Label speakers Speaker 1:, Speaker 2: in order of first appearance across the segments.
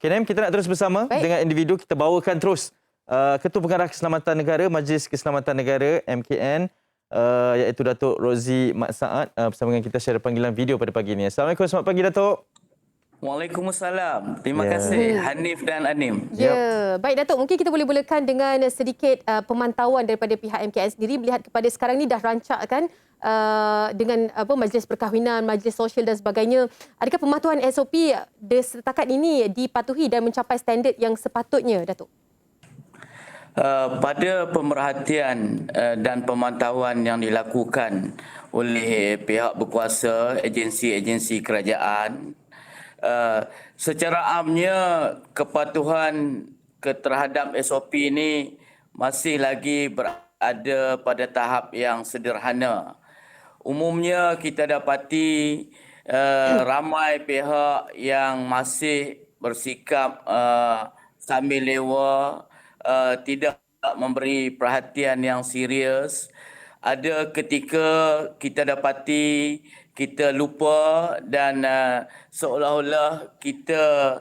Speaker 1: KNM, kita nak terus bersama dengan individu. Kita bawakan terus Ketua Pengarah Keselamatan Negara, Majlis Keselamatan Negara MKN, iaitu Datuk Rozi Mat Saad, bersama dengan kita secara panggilan video pada pagi ini. Assalamualaikum, selamat pagi Datuk.
Speaker 2: Waalaikumsalam. Terima kasih Hanif dan Anim.
Speaker 3: Ya, baik Datuk, mungkin kita boleh mulakan dengan sedikit pemantauan daripada pihak MKN sendiri melihat kepada sekarang ni dah rancak kan dengan majlis perkahwinan, majlis sosial dan sebagainya. Adakah pematuhan SOP setakat ini dipatuhi dan mencapai standard yang sepatutnya, Datuk?
Speaker 2: Pada pemerhatian dan pemantauan yang dilakukan oleh pihak berkuasa, agensi-agensi kerajaan, secara amnya kepatuhan terhadap SOP ini masih lagi berada pada tahap yang sederhana. Umumnya kita dapati ramai pihak yang masih bersikap sambil lewa, tidak memberi perhatian yang serius. Ada ketika kita dapati kita lupa dan seolah-olah kita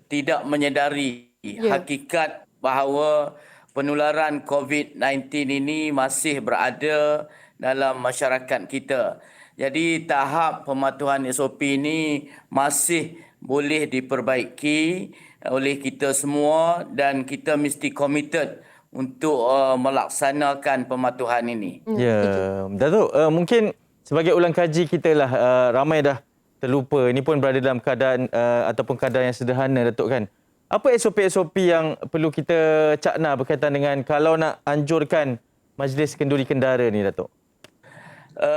Speaker 2: tidak menyedari hakikat bahawa penularan COVID-19 ini masih berada dalam masyarakat kita. Jadi tahap pematuhan SOP ini masih boleh diperbaiki oleh kita semua dan kita mesti committed untuk melaksanakan pematuhan ini.
Speaker 1: Ya, Datuk, mungkin sebagai ulang kaji kita lah, ramai dah terlupa. Ini pun berada dalam keadaan ataupun keadaan yang sederhana, Datuk, kan. Apa SOP-SOP yang perlu kita cakna berkaitan dengan kalau nak anjurkan Majlis Kenduri Kendara ni, Datuk?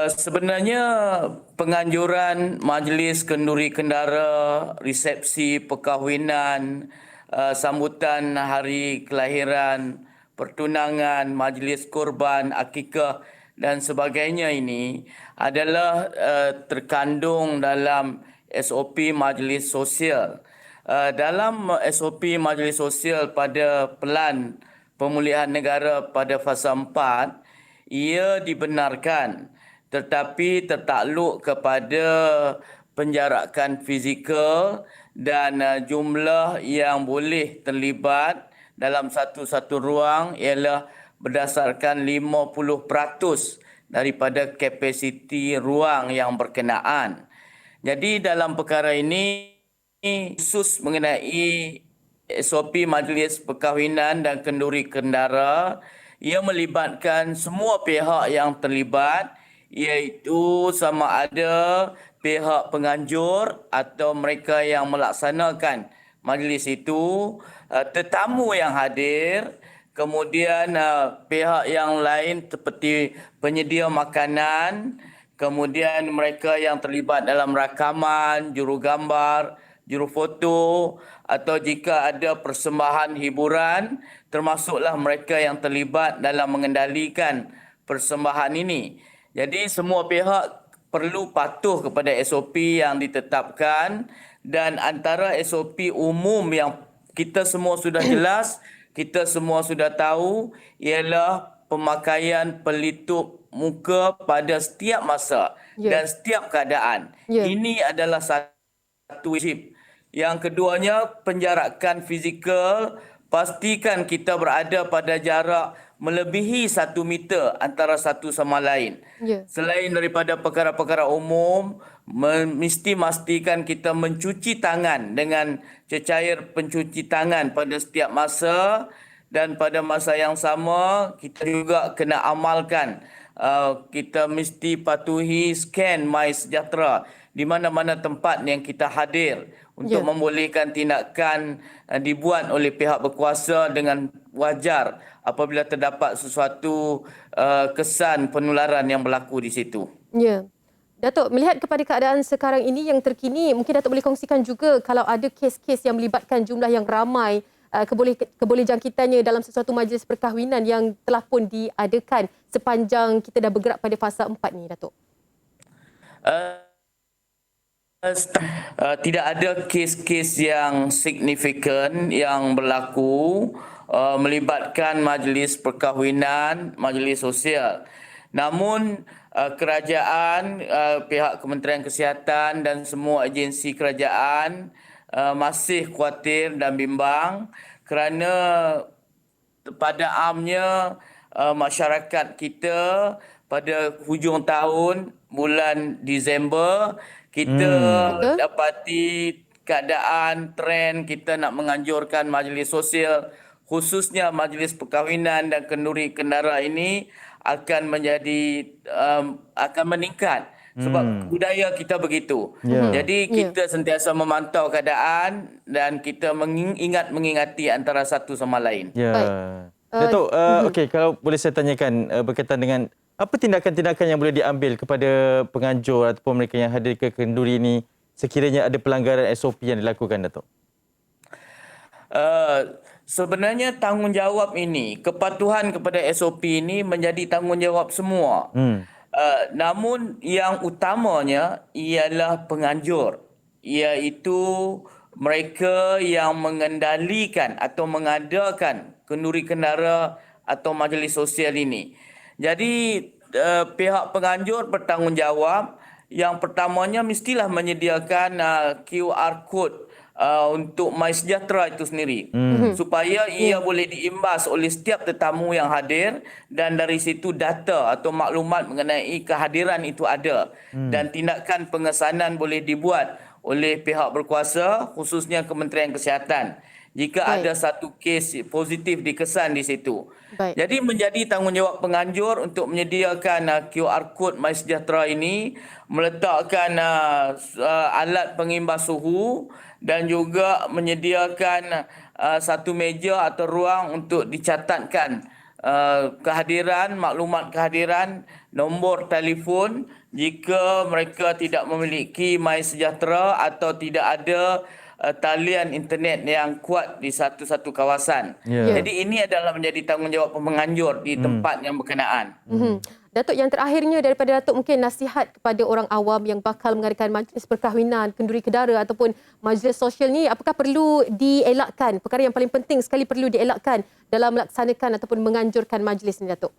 Speaker 2: Sebenarnya penganjuran Majlis Kenduri Kendara, resepsi perkahwinan, sambutan hari kelahiran, pertunangan, majlis korban, akikah dan sebagainya ini adalah terkandung dalam SOP Majlis Sosial. Dalam SOP Majlis Sosial pada Pelan Pemulihan Negara pada fasa 4, ia dibenarkan tetapi tertakluk kepada penjarakan fizikal dan jumlah yang boleh terlibat dalam satu-satu ruang ialah berdasarkan 50% daripada kapasiti ruang yang berkenaan. Jadi dalam perkara ini khusus mengenai SOP Majlis Perkahwinan dan Kenduri Kendara, ia melibatkan semua pihak yang terlibat, iaitu sama ada pihak penganjur atau mereka yang melaksanakan majlis itu, tetamu yang hadir, kemudian pihak yang lain seperti penyedia makanan, kemudian mereka yang terlibat dalam rakaman, juru gambar, juru foto, atau jika ada persembahan hiburan, termasuklah mereka yang terlibat dalam mengendalikan persembahan ini. Jadi semua pihak perlu patuh kepada SOP yang ditetapkan, dan antara SOP umum yang kita semua sudah jelas, kita semua sudah tahu ialah pemakaian pelitup muka pada setiap masa dan setiap keadaan. Ini adalah satu wajib. Yang keduanya, penjarakan fizikal. Pastikan kita berada pada jarak melebihi 1 meter antara satu sama lain. Selain daripada perkara-perkara umum, mesti pastikan kita mencuci tangan dengan cecair pencuci tangan pada setiap masa, dan pada masa yang sama kita juga kena amalkan, kita mesti patuhi scan MySejahtera di mana-mana tempat yang kita hadir untuk membolehkan tindakan dibuat oleh pihak berkuasa dengan wajar apabila terdapat sesuatu kesan penularan yang berlaku di situ.
Speaker 3: Ya. Datuk, melihat kepada keadaan sekarang ini yang terkini, mungkin Datuk boleh kongsikan juga kalau ada kes-kes yang melibatkan jumlah yang ramai, kebolehjangkitannya dalam sesuatu majlis perkahwinan yang telah pun diadakan sepanjang kita dah bergerak pada fasa 4 ni, Datuk?
Speaker 2: Tidak ada kes-kes yang signifikan yang berlaku melibatkan majlis perkahwinan, majlis sosial. Namun kerajaan, pihak Kementerian Kesihatan dan semua agensi kerajaan masih khawatir dan bimbang kerana pada amnya masyarakat kita pada hujung tahun bulan Disember kita
Speaker 3: Betul.
Speaker 2: dapati keadaan trend kita nak menganjurkan majlis sosial khususnya majlis perkahwinan dan kenduri kendara ini akan menjadi akan meningkat sebab budaya kita begitu. Jadi kita sentiasa memantau keadaan dan kita mengingati antara satu sama lain.
Speaker 1: Ya.
Speaker 3: Baik.
Speaker 1: Datuk, okey, kalau boleh saya tanyakan berkaitan dengan apa tindakan-tindakan yang boleh diambil kepada penganjur ataupun mereka yang hadir ke kenduri ini sekiranya ada pelanggaran SOP yang dilakukan, Datuk?
Speaker 2: Sebenarnya tanggungjawab ini, kepatuhan kepada SOP ini menjadi tanggungjawab semua. Namun yang utamanya ialah penganjur, iaitu mereka yang mengendalikan atau mengadakan kenduri kendara atau majlis sosial ini. Jadi pihak penganjur bertanggungjawab. Yang pertamanya mestilah menyediakan QR code untuk MySejahtera itu sendiri supaya ia boleh diimbas oleh setiap tetamu yang hadir dan dari situ data atau maklumat mengenai kehadiran itu ada dan tindakan pengesanan boleh dibuat oleh pihak berkuasa khususnya Kementerian Kesihatan jika ada satu kes positif dikesan di situ.
Speaker 3: Baik.
Speaker 2: Jadi menjadi tanggungjawab penganjur untuk menyediakan QR code MySejahtera ini, meletakkan alat pengimbas suhu dan juga menyediakan satu meja atau ruang untuk dicatatkan kehadiran, maklumat kehadiran, nombor telefon jika mereka tidak memiliki MySejahtera atau tidak ada talian internet yang kuat di satu-satu kawasan. Jadi ini adalah menjadi tanggungjawab penganjur di tempat yang berkenaan.
Speaker 3: Datuk, yang terakhirnya daripada Datuk mungkin nasihat kepada orang awam yang bakal mengadakan majlis perkahwinan, kenduri kedara ataupun majlis sosial ni, apakah perlu dielakkan? Perkara yang paling penting sekali perlu dielakkan dalam melaksanakan ataupun menganjurkan majlis ni, Datuk?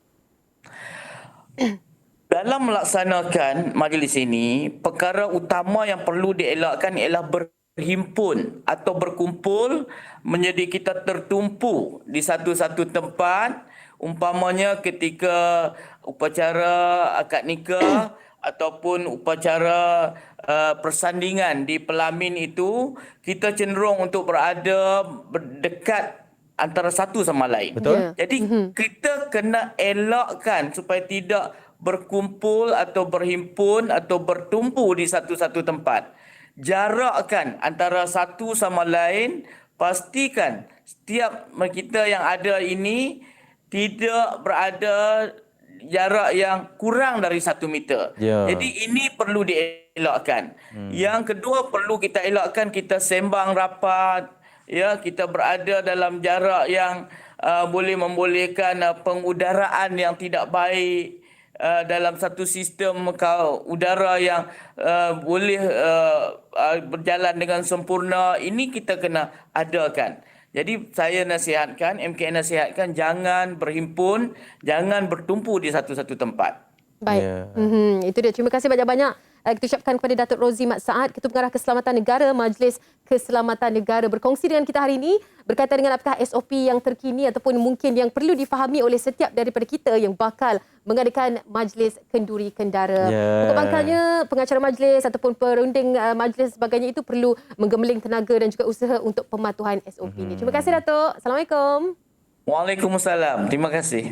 Speaker 2: Dalam melaksanakan majlis ini, perkara utama yang perlu dielakkan ialah berhimpun atau berkumpul menjadi kita tertumpu di satu-satu tempat, umpamanya ketika upacara akad nikah ataupun upacara persandingan di pelamin itu, kita cenderung untuk berada berdekat antara satu sama lain.
Speaker 1: Betul.
Speaker 2: Jadi kita kena elakkan supaya tidak berkumpul atau berhimpun atau bertumpu di satu-satu tempat. Jarakkan antara satu sama lain, pastikan setiap kita yang ada ini tidak berada jarak yang kurang dari 1 meter. Jadi ini perlu dielakkan. Yang kedua perlu kita elakkan kita sembang rapat, ya, kita berada dalam jarak yang boleh membolehkan pengudaraan yang tidak baik dalam satu sistem udara yang boleh berjalan dengan sempurna. Ini kita kena adakan. Jadi saya nasihatkan, MKN nasihatkan jangan berhimpun, jangan bertumpu di satu-satu tempat.
Speaker 3: Baik. Itu dia. Terima kasih banyak-banyak. Kita ucapkan kepada Datuk Rozi Mat Saad, Ketua Pengarah Keselamatan Negara, Majlis Keselamatan Negara berkongsi dengan kita hari ini berkaitan dengan apakah SOP yang terkini ataupun mungkin yang perlu difahami oleh setiap daripada kita yang bakal mengadakan majlis kenduri kendara. Pokok pangkalnya pengacara majlis ataupun perunding majlis sebagainya itu perlu menggemeling tenaga dan juga usaha untuk pematuhan SOP ini. Terima kasih Datuk. Assalamualaikum.
Speaker 2: Waalaikumsalam. Terima kasih.